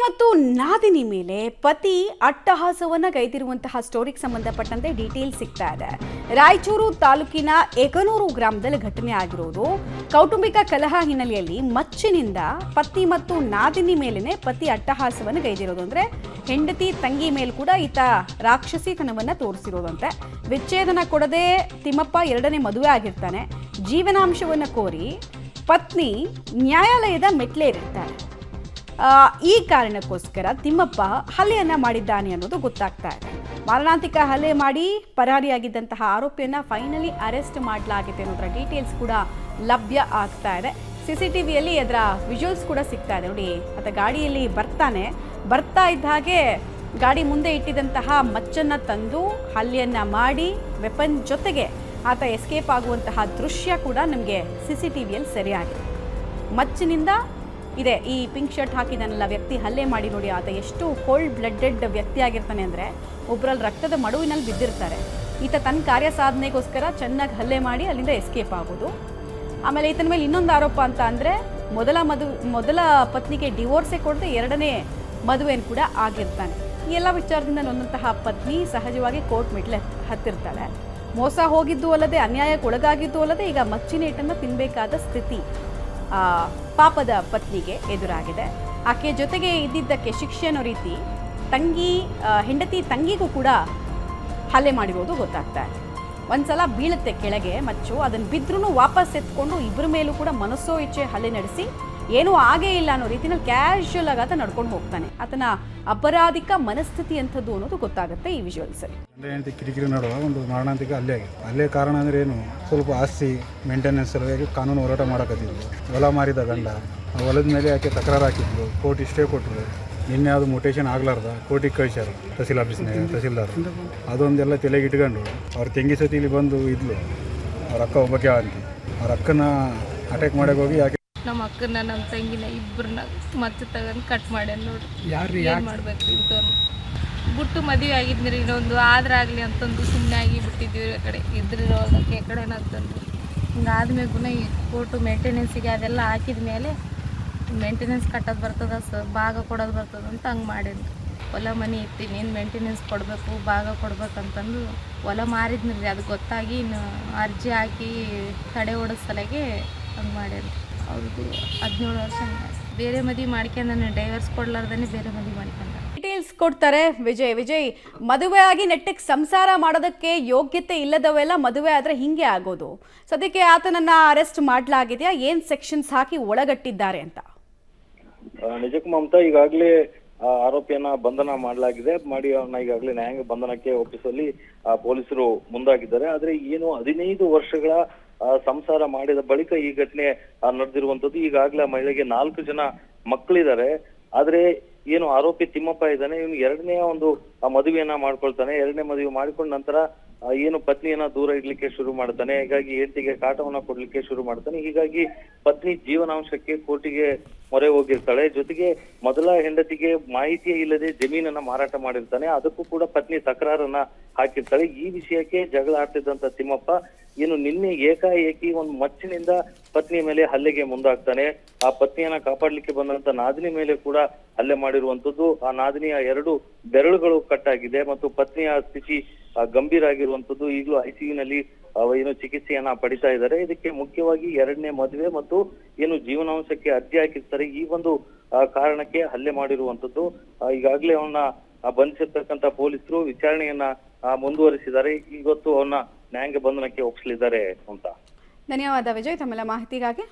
ಮತ್ತು ನಾದಿನಿ ಮೇಲೆ ಪತಿ ಅಟ್ಟಹಾಸವನ್ನ ಗೈದಿರುವಂತಹ ಸ್ಟೋರಿಗೆ ಸಂಬಂಧಪಟ್ಟಂತೆ ಡೀಟೇಲ್ಸ್ ಸಿಗ್ತಾ ಇದೆ. ರಾಯಚೂರು ತಾಲೂಕಿನ ಏಕನೂರು ಗ್ರಾಮದಲ್ಲಿ ಘಟನೆ ಆಗಿರೋದು. ಕೌಟುಂಬಿಕ ಕಲಹ ಹಿನ್ನೆಲೆಯಲ್ಲಿ ಮಚ್ಚಿನಿಂದ ಪತಿ ಮತ್ತು ನಾದಿನಿ ಮೇಲೇನೆ ಪತಿ ಅಟ್ಟಹಾಸವನ್ನು ಗೈದಿರೋದು. ಅಂದ್ರೆ ಹೆಂಡತಿ ತಂಗಿ ಮೇಲೂ ಕೂಡ ಈತ ರಾಕ್ಷಸಿತನವನ್ನ ತೋರಿಸಿರೋದಂತೆ. ವಿಚ್ಛೇದನ ಕೊಡದೆ ತಿಮ್ಮಪ್ಪ ಎರಡನೇ ಮದುವೆ ಆಗಿರ್ತಾನೆ. ಜೀವನಾಂಶವನ್ನು ಕೋರಿ ಪತ್ನಿ ನ್ಯಾಯಾಲಯದ ಮೆಟ್ಲೇರಿರ್ತಾರೆ. ಈ ಕಾರಣಕ್ಕೋಸ್ಕರ ತಿಮ್ಮಪ್ಪ ಹಲ್ಲೆಯನ್ನ ಮಾಡಿದ್ದಾನೆ ಅನ್ನೋದು ಗೊತ್ತಾಗ್ತಾ ಇದೆ. ಮಾರಣಾಂತಿಕ ಹಲ್ಲೆ ಮಾಡಿ ಪರಾರಿಯಾಗಿದ್ದಂತಹ ಆರೋಪಿಯನ್ನ ಫೈನಲಿ ಅರೆಸ್ಟ್ ಮಾಡಲಾಗಿದೆ ಅನ್ನೋದರ ಡೀಟೇಲ್ಸ್ ಕೂಡ ಲಭ್ಯ ಆಗ್ತಾ ಇದೆ. CCTVಯಲ್ಲಿ ಅದರ ವಿಜುವಲ್ಸ್ ಕೂಡ ಸಿಗ್ತಾ ಇದೆ. ನೋಡಿ, ಆತ ಗಾಡಿಯಲ್ಲಿ ಬರ್ತಾ ಇದ್ದ ಹಾಗೆ ಗಾಡಿ ಮುಂದೆ ಇಟ್ಟಿದ್ದಂತಹ ಮಚ್ಚನ್ನ ತಂದು ಹಲ್ಲೆಯನ್ನ ಮಾಡಿ ವೆಪನ್ ಜೊತೆಗೆ ಆತ ಎಸ್ಕೇಪ್ ಆಗುವಂತಹ ದೃಶ್ಯ ಕೂಡ ನಮಗೆ CCTVಯಲ್ಲಿ ಸರಿಯಾಗಿದೆ. ಮಚ್ಚಿನಿಂದ ಇದೆ ಈ ಪಿಂಕ್ ಶರ್ಟ್ ಹಾಕಿದಾನಲ್ಲ ವ್ಯಕ್ತಿ ಹಲ್ಲೆ ಮಾಡಿ. ನೋಡಿ, ಆತ ಎಷ್ಟು ಕೋಲ್ಡ್ ಬ್ಲಡೆಡ್ ವ್ಯಕ್ತಿ ಆಗಿರ್ತಾನೆ ಅಂದರೆ ಒಬ್ಬರಲ್ಲಿ ರಕ್ತದ ಮಡುವಿನಲ್ಲಿ ಬಿದ್ದಿರ್ತಾರೆ. ಈತ ತನ್ನ ಕಾರ್ಯ ಸಾಧನೆಗೋಸ್ಕರ ಚೆನ್ನಾಗಿ ಹಲ್ಲೆ ಮಾಡಿ ಅಲ್ಲಿಂದ ಎಸ್ಕೇಪ್ ಆಗೋದು. ಆಮೇಲೆ ಈತನ ಮೇಲೆ ಇನ್ನೊಂದು ಆರೋಪ ಅಂತ ಅಂದರೆ ಮೊದಲ ಪತ್ನಿಗೆ ಡಿವೋರ್ಸೇ ಕೊಡದೆ ಎರಡನೇ ಮದುವೆಯನ್ನು ಕೂಡ ಆಗಿರ್ತಾನೆ. ಈ ಎಲ್ಲ ವಿಚಾರದಿಂದ ನೊಂದಂತಹ ಪತ್ನಿ ಸಹಜವಾಗಿ ಕೋರ್ಟ್ ಮೆಟ್ಲೆ ಹತ್ತಿರ್ತಾಳೆ. ಮೋಸ ಹೋಗಿದ್ದು ಅಲ್ಲದೆ ಅನ್ಯಾಯಕ್ಕೆ ಒಳಗಾಗಿದ್ದು ಅಲ್ಲದೆ ಈಗ ಮಚ್ಚಿನೇಟನ್ನು ತಿನ್ನಬೇಕಾದ ಸ್ಥಿತಿ ಪಾಪದ ಪತ್ನಿಗೆ ಎದುರಾಗಿದೆ. ಆಕೆ ಜೊತೆಗೆ ಇದ್ದಿದ್ದಕ್ಕೆ ಶಿಕ್ಷೆ ಅನ್ನೋ ರೀತಿ ಹೆಂಡತಿ ತಂಗಿಗೂ ಕೂಡ ಹಲ್ಲೆ ಮಾಡಿರೋದು ಗೊತ್ತಾಗ್ತಾ ಇದೆ. ಒಂದ್ಸಲ ಬೀಳುತ್ತೆ ಕೆಳಗೆ ಮಚ್ಚು, ಅದನ್ನು ಬಿದ್ರೂ ವಾಪಸ್ ಎತ್ಕೊಂಡು ಇಬ್ಬರ ಮೇಲೂ ಕೂಡ ಮನಸ್ಸೋ ಇಚ್ಛೆ ಹಲ್ಲೆ ನಡೆಸಿ ಏನೂ ಆಗೇ ಇಲ್ಲ ಅನ್ನೋ ರೀತಿಯಲ್ಲಿ ಕ್ಯಾಶುಯಲ್ ಆಗಿ ಆತ ನಡ್ಕೊಂಡು ಹೋಗ್ತಾನೆ. ಆತನ ಅಪರಾಧಿಕ ಮನಸ್ಥಿತಿ ಅಂಥದ್ದು ಅನ್ನೋದು ಗೊತ್ತಾಗುತ್ತೆ ಈ ವಿಜುವಲ್ಸಲ್ಲಿ. ಕಿರಿಕಿರಿ ನಡುವ ಒಂದು ಮಾರಣಾಂತಿಕ ಹಲ್ಲೆ ಆಗಿದೆ. ಹಲ್ಲೆ ಕಾರಣ ಅಂದರೆ ಏನು, ಸ್ವಲ್ಪ ಆಸ್ತಿ ಮೇಂಟೆನೆನ್ಸ್ ಸಲುವಾಗಿ ಕಾನೂನು ಹೋರಾಟ ಮಾಡೋಕತ್ತಿದ್ಲು. ಹೊಲ ಮಾರಿದ ಗಂಡ ಹೊಲದ ಮೇಲೆ ಆಕೆ ತಕರಾರು ಹಾಕಿದ್ಲು. ಕೋರ್ಟ್ ಇಷ್ಟೇ ಕೊಟ್ಟರು. ನಿನ್ನೆ ಅದು ಮೊಟೇಷನ್ ಆಗ್ಲಾರ್ದ ಕೋರ್ಟಿಗೆ ಕಳಿಸ್ಯಾರ ತಹಸೀಲ್ ಆಫೀಸ್ನಾಗ ತಹಸೀಲ್ದಾರ್. ಅದೊಂದೆಲ್ಲ ತಲೆಗೆ ಇಟ್ಕೊಂಡು ಅವ್ರ ತಂಗಿ ಸತಿ ಇಲ್ಲಿ ಬಂದು ಇದ್ಲು. ಅವ್ರ ಅಕ್ಕ ಒಬ್ಬಕ್ಕೆ ಅಂತ ಅವ್ರ ಅಕ್ಕನ ಅಟ್ಯಾಕ್ ಮಾಡಕ್ಕೆ ಹೋಗಿ ಆಕೆ ನಮ್ಮ ಅಕ್ಕನ ನಮ್ಮ ತಂಗಿನ ಇಬ್ಬರನ್ನ ಮತ್ತೆ ತಗೊಂಡು ಕಟ್ ಮಾಡ್ಯಾನ ನೋಡಿ. ಏನು ಮಾಡ್ಬೇಕು ಇಂಥವ್ನು ಬಿಟ್ಟು ಮದುವೆ ಆಗಿದ್ರಿ ಇನ್ನೊಂದು ಆದ್ರಾಗಲಿ ಅಂತಂದು ಸುಮ್ಮನೆ ಆಗಿ ಬಿಟ್ಟಿದ್ದೀವಿ. ಆ ಕಡೆ ಇದ್ರಿರೋದಕ್ಕೆ ಕಡೆನ ಅಂತಂದು ಹಿಂಗಾದ್ಮೇಲೆ ಗುಣ ಈ ಕೋರ್ಟು ಮೇಂಟೆನೆನ್ಸಿಗೆ ಅದೆಲ್ಲ ಹಾಕಿದ ಮೇಲೆ ಮೇಂಟೆನೆನ್ಸ್ ಕಟ್ಟೋದು ಬರ್ತದ ಭಾಗ ಕೊಡೋದು ಬರ್ತದ ಅಂತ ಹಂಗೆ ಮಾಡಿದ್ರು. ಹೊಲ ಮನೆ ಇರ್ತೀನಿ ಏನು ಮೇಂಟೆನೆನ್ಸ್ ಕೊಡಬೇಕು ಭಾಗ ಕೊಡ್ಬೇಕಂತಂದು ಹೊಲ ಮಾರಿದ್ನಿರಿ. ಅದು ಗೊತ್ತಾಗಿ ಇನ್ನು ಅರ್ಜಿ ಹಾಕಿ ತಡೆ ಓಡಿಸಲಾಗೆ ಹಂಗೆ ಮಾಡ್ಯಾರ. ಅವ್ರದ್ದು 17 ವರ್ಷ ಬೇರೆ ಮದುವೆ ಮಾಡ್ಕೊಂಡು ಡೈವರ್ಸ್ ಕೊಡ್ಲಾರ್ದೇ ಬೇರೆ ಮದುವೆ ಮಾಡ್ಕೊಂಡ. ಡೀಟೇಲ್ಸ್ ಕೊಡ್ತಾರೆ ವಿಜಯ್. ಮದುವೆ ಆಗಿ ನೆಟ್ಟಕ್ಕೆ ಸಂಸಾರ ಮಾಡೋದಕ್ಕೆ ಯೋಗ್ಯತೆ ಇಲ್ಲದವೆಲ್ಲ ಮದುವೆ ಆದರೆ ಹಿಂಗೆ ಆಗೋದು. ಸದ್ಯಕ್ಕೆ ಆತನನ್ನ ಅರೆಸ್ಟ್ ಮಾಡಲಾಗಿದೆಯಾ, ಏನು ಸೆಕ್ಷನ್ಸ್ ಹಾಕಿ ಒಳಗಟ್ಟಿದ್ದಾರೆ ಅಂತ? ನಿಜಕ್ಕೂ ಮಮತಾ, ಈಗಾಗಲೇ ಆರೋಪಿಯನ್ನ ಬಂಧನ ಮಾಡಲಾಗಿದೆ. ಅವನ್ನ ಈಗಾಗಲೇ ನ್ಯಾಯಾಂಗ ಬಂಧನಕ್ಕೆ ಒಪ್ಪಿಸುವಲ್ಲಿ ಪೊಲೀಸರು ಮುಂದಾಗಿದ್ದಾರೆ. ಆದ್ರೆ ಏನು 15 ವರ್ಷಗಳ ಸಂಸಾರ ಮಾಡಿದ ಬಳಿಕ ಈ ಘಟನೆ ನಡೆದಿರುವಂತದ್ದು. ಈಗಾಗಲೇ ಮಹಿಳೆಗೆ 4 ಜನ ಮಕ್ಕಳಿದ್ದಾರೆ. ಆದ್ರೆ ಏನು ಆರೋಪಿ ತಿಮ್ಮಪ್ಪ ಇದ್ದಾನೆ, ಇವನು ಎರಡನೇ ಒಂದು ಮದುವೆಯನ್ನ ಮಾಡ್ಕೊಳ್ತಾನೆ. ಎರಡನೇ ಮದುವೆ ಮಾಡಿಕೊಂಡ ನಂತರ ಏನು ಪತ್ನಿಯನ್ನ ದೂರ ಇಡ್ಲಿಕ್ಕೆ ಶುರು ಮಾಡ್ತಾನೆ. ಹೀಗಾಗಿ ಹೆಂಡತಿಗೆ ಕಾಟವನ್ನ ಕೊಡ್ಲಿಕ್ಕೆ ಶುರು ಮಾಡ್ತಾನೆ. ಹೀಗಾಗಿ ಪತ್ನಿ ಜೀವನಾಂಶಕ್ಕೆ ಕೋರ್ಟಿಗೆ ಮೊರೆ ಹೋಗಿರ್ತಾಳೆ. ಜೊತೆಗೆ ಮೊದಲ ಹೆಂಡತಿಗೆ ಮಾಹಿತಿಯೇ ಇಲ್ಲದೆ ಜಮೀನನ್ನ ಮಾರಾಟ ಮಾಡಿರ್ತಾನೆ. ಅದಕ್ಕೂ ಕೂಡ ಪತ್ನಿ ತಕರಾರನ್ನ ಹಾಕಿರ್ತಾಳೆ. ಈ ವಿಷಯಕ್ಕೆ ಜಗಳ ಆಡ್ತಿದ್ದಂತ ತಿಮ್ಮಪ್ಪ ಏನು ನಿನ್ನೆ ಏಕಾಏಕಿ ಒಂದು ಮಚ್ಚಿನಿಂದ ಪತ್ನಿಯ ಮೇಲೆ ಹಲ್ಲೆಗೆ ಮುಂದಾಗ್ತಾನೆ. ಆ ಪತ್ನಿಯನ್ನ ಕಾಪಾಡ್ಲಿಕ್ಕೆ ಬಂದಂತ ನಾದಿನಿ ಮೇಲೆ ಕೂಡ ಹಲ್ಲೆ ಮಾಡಿರುವಂತದ್ದು. ಆ ನಾದಿನಿಯ 2 ಬೆರಳುಗಳು ಕಟ್ಟಾಗಿದೆ ಮತ್ತು ಪತ್ನಿಯ ಸ್ಥಿತಿ ಗಂಭೀರ ಆಗಿರುವಂತದ್ದು. ಈಗಲೂ ICUನಲ್ಲಿ ಏನು ಚಿಕಿತ್ಸೆಯನ್ನ ಪಡಿತಾ ಇದ್ದಾರೆ. ಇದಕ್ಕೆ ಮುಖ್ಯವಾಗಿ ಎರಡನೇ ಮದುವೆ ಮತ್ತು ಏನು ಜೀವನಾಂಶಕ್ಕೆ ಅರ್ಜಿ ಹಾಕಿರ್ತಾರೆ, ಈ ಒಂದು ಕಾರಣಕ್ಕೆ ಹಲ್ಲೆ ಮಾಡಿರುವಂತದ್ದು. ಈಗಾಗಲೇ ಅವನ್ನ ಬಂಧಿಸಿರ್ತಕ್ಕಂಥ ಪೊಲೀಸರು ವಿಚಾರಣೆಯನ್ನ ಮುಂದುವರಿಸಿದ್ದಾರೆ. ಇವತ್ತು ಅವನ್ನ ನ್ಯಾಯಾಂಗ ಬಂಧನಕ್ಕೆ ಒಪ್ಪಿಸಲಿದ್ದಾರೆ ಅಂತ. ಧನ್ಯವಾದ ವಿಜಯ್ ತಮ್ಮೆಲ್ಲ ಮಾಹಿತಿಗಾಗಿ.